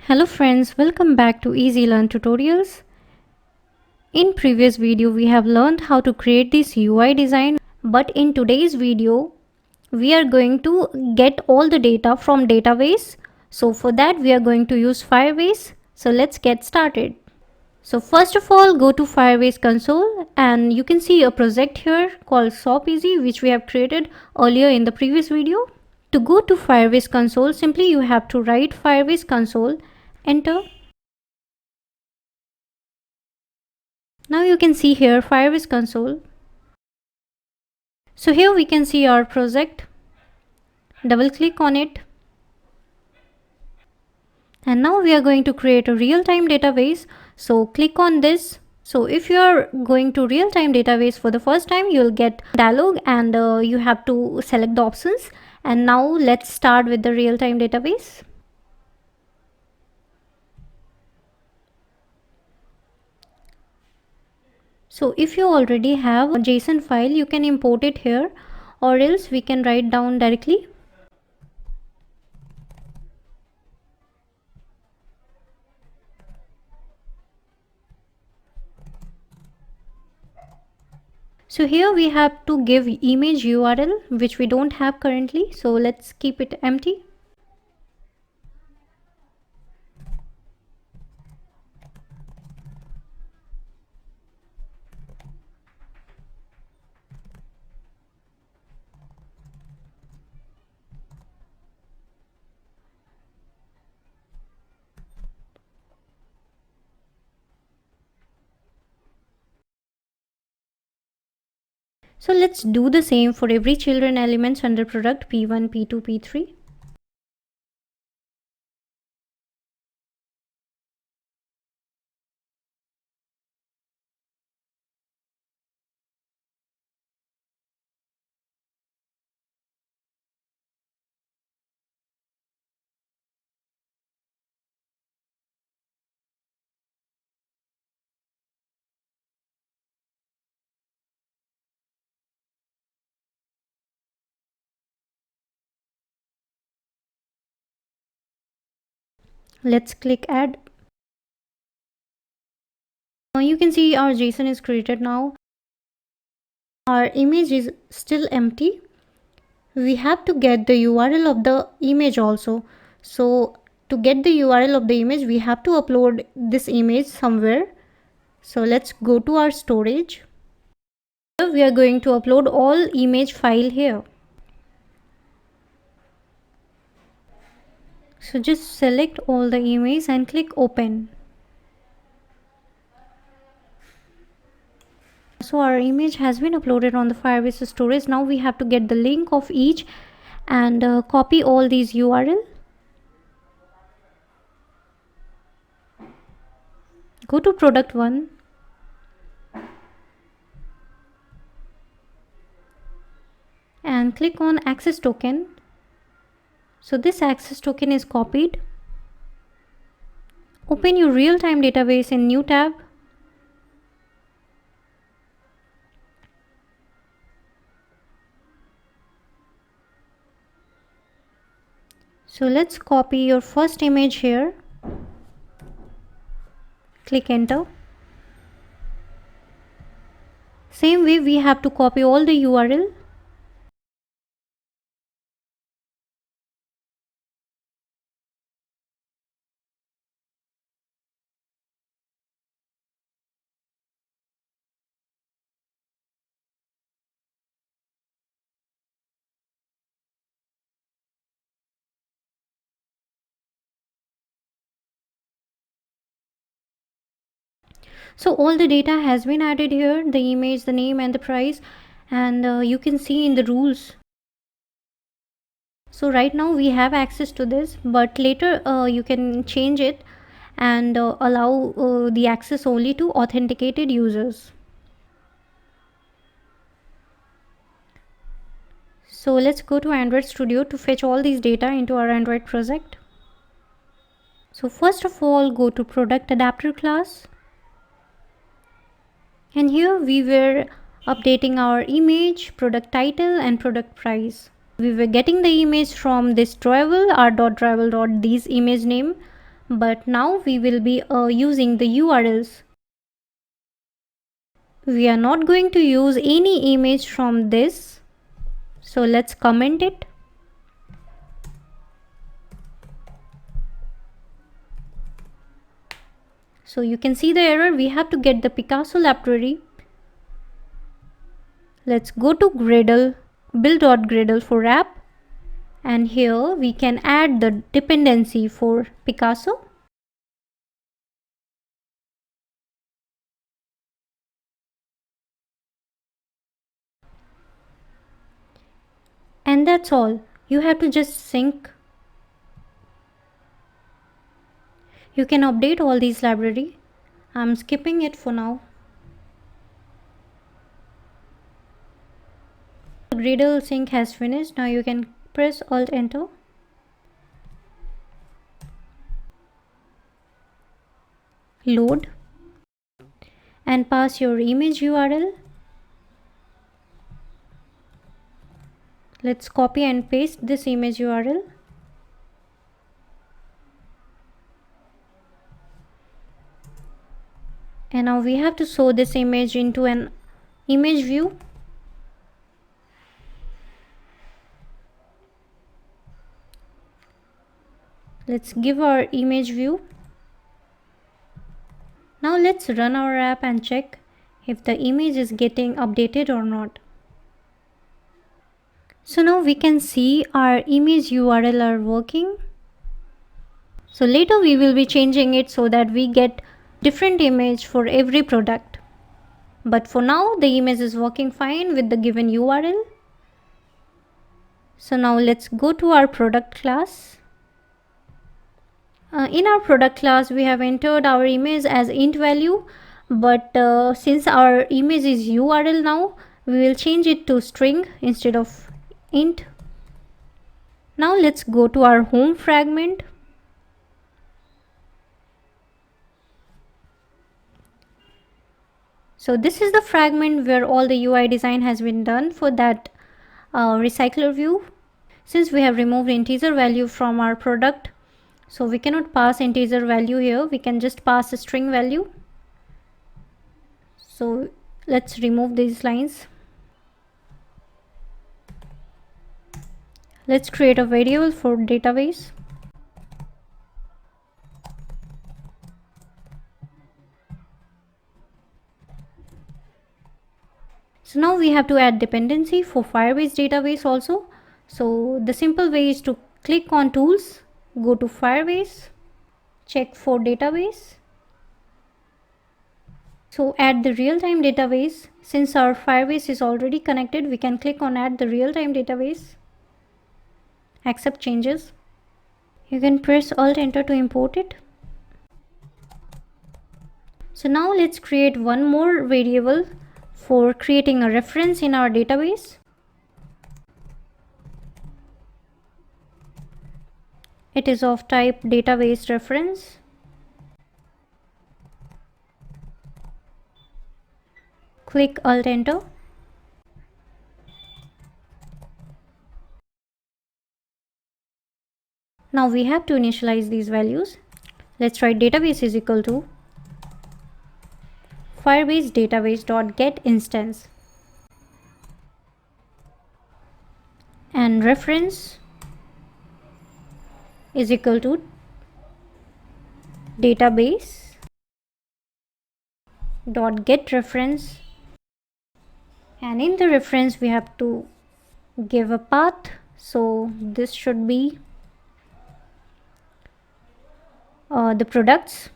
Hello friends, welcome back to Easy Learn Tutorials. In previous video we have learned how to create this UI design, but in today's video we are going to get all the data from database. So for that we are going to use Firebase. So let's get started. So first of all, go to Firebase console and you can see a project here called ShopEasy, which we have created earlier in the previous video. To go to Firebase console, simply you have to write Firebase console, enter. Now you can see here Firebase console. So here we can see our project. Double click on it. And now we are going to create a real-time database. So click on this. So if you are going to real-time database for the first time, you'll get dialog and you have to select the options. And now let's start with the real-time database. So if you already have a JSON file, you can import it here, or else we can write down directly. So here we have to give image URL, which we don't have currently. So let's keep it empty. So let's do the same for every children elements under product P1, P2, P3. Let's click add. Now you can see our JSON is created now. Our image is still empty. We have to get the URL of the image also. So to get the URL of the image, we have to upload this image somewhere. So let's go to our storage. We are going to upload all image file here. So just select all the images and click open. So our image has been uploaded on the Firebase storage. Now we have to get the link of each and copy all these URL. Go to product 1. And click on access token. So this access token is copied. Open your real-time database in new tab. So let's copy your first image here. Click enter. Same way we have to copy all the URL. So all the data has been added here, the image, the name and the price, and you can see in the rules. So right now we have access to this, but later you can change it and allow the access only to authenticated users. So let's go to Android Studio to fetch all these data into our Android project. So first of all, go to product adapter class. And here we were updating our image, product title and product price. We were getting the image from this drawable, our.drawable.these image name, but now we will be using the URLs. We are not going to use any image from this, so let's comment it. So you can see the error. We have to get the Picasso library. Let's go to Gradle, build.gradle for app, and here we can add the dependency for Picasso. And that's all. You have to just sync. You can update all these library. I'm skipping it for now. The Gradle sync has finished. Now you can press Alt Enter. Load and pass your image URL. Let's copy and paste this image URL. And now we have to show this image into an image view. Let's give our image view. Now let's run our app and check if the image is getting updated or not. So now we can see our image URL are working. So later we will be changing it so that we get different image for every product. But for now the image is working fine with the given URL. So now let's go to our product class. In our product class we have entered our image as int value, but since our image is URL now, we will change it to string instead of int. Now let's go to our home fragment. So this is the fragment where all the UI design has been done for that recycler view. Since we have removed integer value from our product, so we cannot pass integer value here. We can just pass a string value. So let's remove these lines. Let's create a variable for database. So now we have to add dependency for Firebase database also. So the simple way is to click on tools, go to Firebase, check for database. So add the real-time database. Since our Firebase is already connected, we can click on add the real-time database. Accept changes. You can press Alt Enter to import it. So now let's create one more variable for creating a reference in our database. It is of type database reference. Click Alt Enter. Now we have to initialize these values. Let's write database is equal to Firebase database.get instance and reference is equal to database dot get reference, and in the reference we have to give a path. So this should be the products.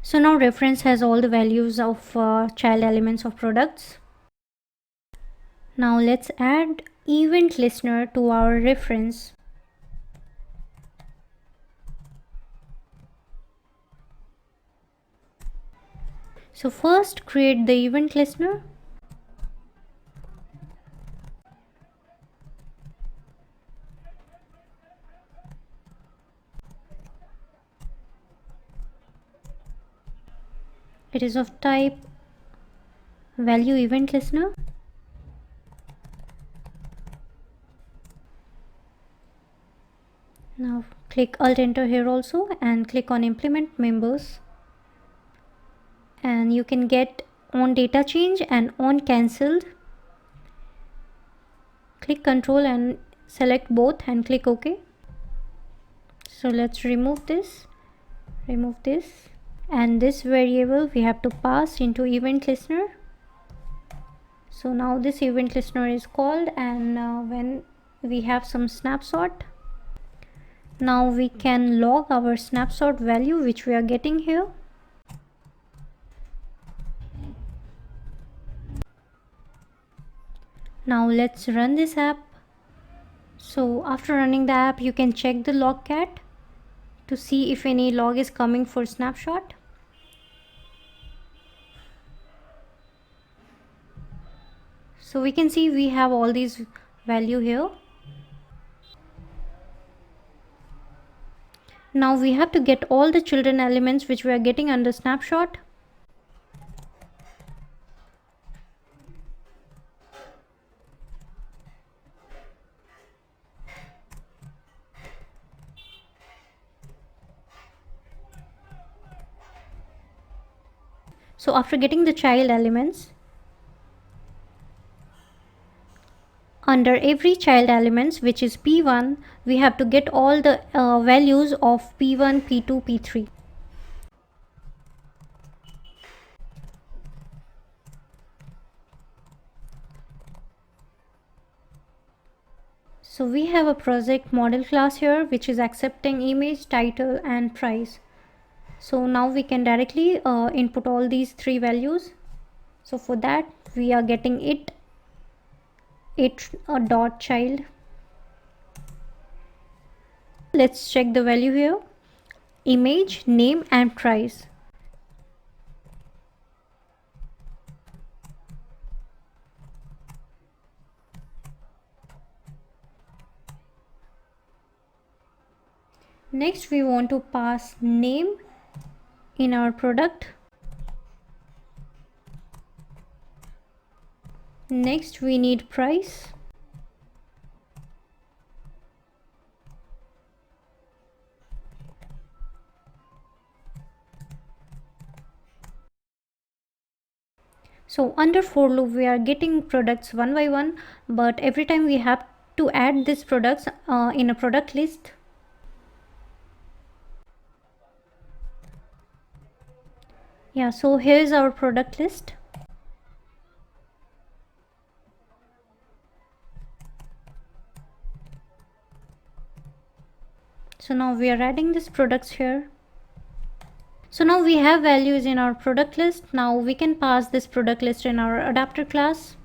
So now reference has all the values of child elements of products. Now let's add event listener to our reference. So first create the event listener. It is of type value event listener. click Alt Enter here also and click on implement members, and you can get on data change and on cancelled. Click Control and select both and click OK. So let's remove this, and this variable we have to pass into event listener. So now this event listener is called, and when we have some snapshot, now we can log our snapshot value which we are getting here. Now let's run this app. So after running the app, you can check the logcat to see if any log is coming for snapshot. So we can see we have all these value here. Now we have to get all the children elements which we are getting under snapshot. So after getting the child elements, under every child elements which is P1, we have to get all the values of P1, P2, P3. So we have a project model class here which is accepting image, title and price. So now we can directly input all these three values. So for that we are getting it dot child. Let's check the value here: image, name and price. Next we want to pass name in our product. Next we need price. So under for loop we are getting products one by one, but every time we have to add these products in a product list. Yeah, so here is our product list. So now we are adding these products here. So now we have values in our product list. Now we can pass this product list in our adapter class.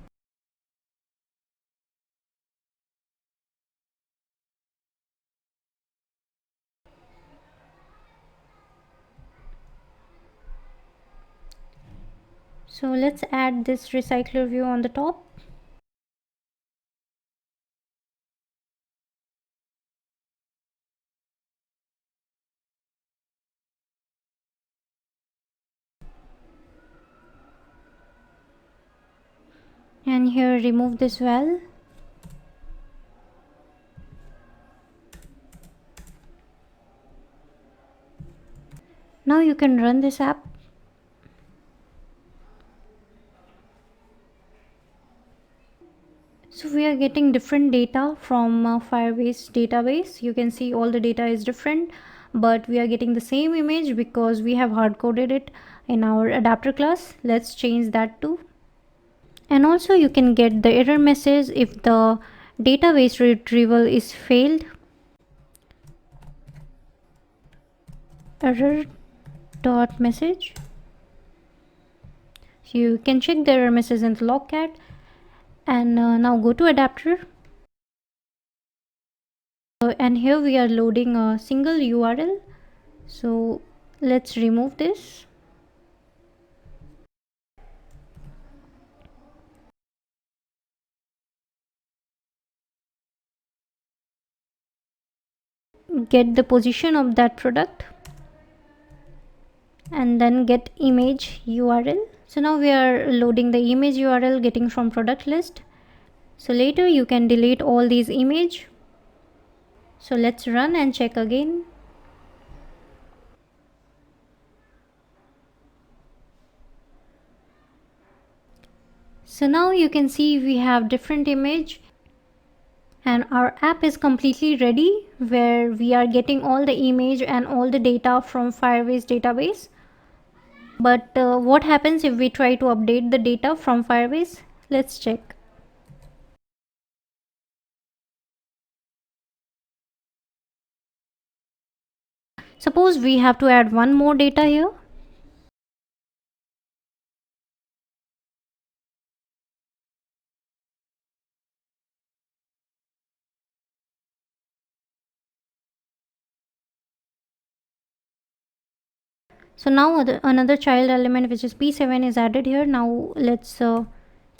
So let's add this recycler view on the top. And here remove this val. Now you can run this app. So we are getting different data from Firebase database. You can see all the data is different, but we are getting the same image because we have hard coded it in our adapter class. Let's change that too. And also you can get the error message if the database retrieval is failed. Error dot message. So you can check the error message in the logcat. And now go to adapter. And here we are loading a single URL. So let's remove this. Get the position of that product and then get image URL. So now we are loading the image URL getting from product list. So later you can delete all these image. So let's run and check again. So now you can see we have different image and our app is completely ready, where we are getting all the image and all the data from Firebase database. But what happens if we try to update the data from Firebase? Let's check. Suppose we have to add one more data here. So now another child element, which is P7, is added here. Now let's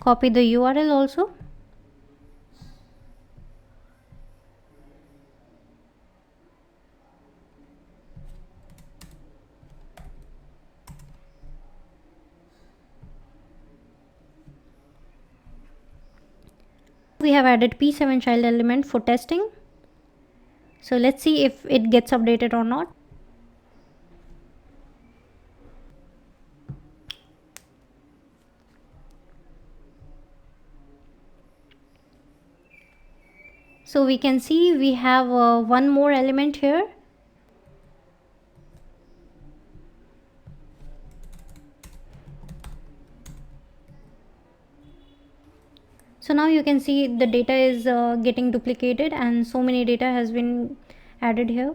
copy the URL also. We have added P7 child element for testing. So let's see if it gets updated or not. So we can see we have one more element here. So now you can see the data is getting duplicated and so many data has been added here.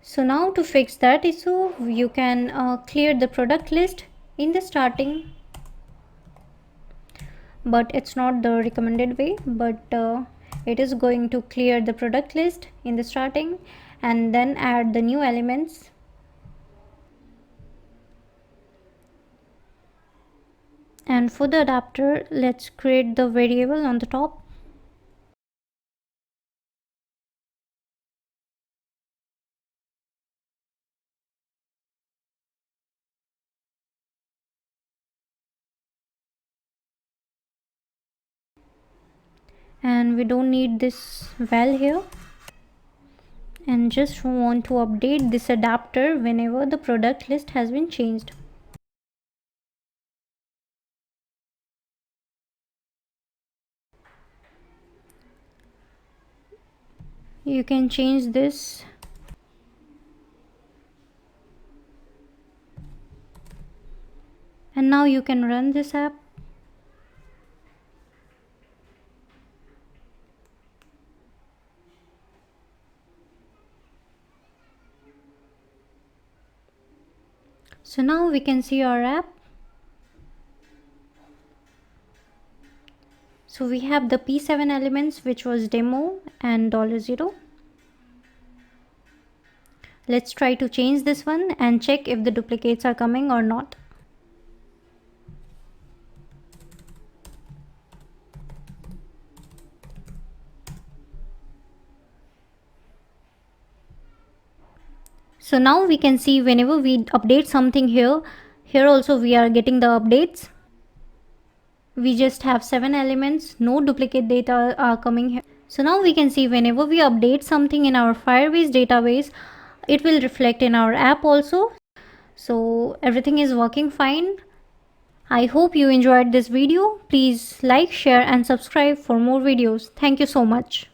So now to fix that issue, you can clear the product list in the starting, but it's not the recommended way, but it is going to clear the product list in the starting and then add the new elements. And for the adapter, let's create the variable on the top. And we don't need this val here, and just want to update this adapter whenever the product list has been changed. You can change this. And now you can run this app. So now we can see our app. So we have the P7 elements, which was demo and $0. Let's try to change this one and check if the duplicates are coming or not. So now we can see whenever we update something here also we are getting the updates. We just have 7 elements, no duplicate data are coming here. So now we can see whenever we update something in our Firebase database, it will reflect in our app also. So everything is working fine. I hope you enjoyed this video. Please like, share and subscribe for more videos. Thank you so much.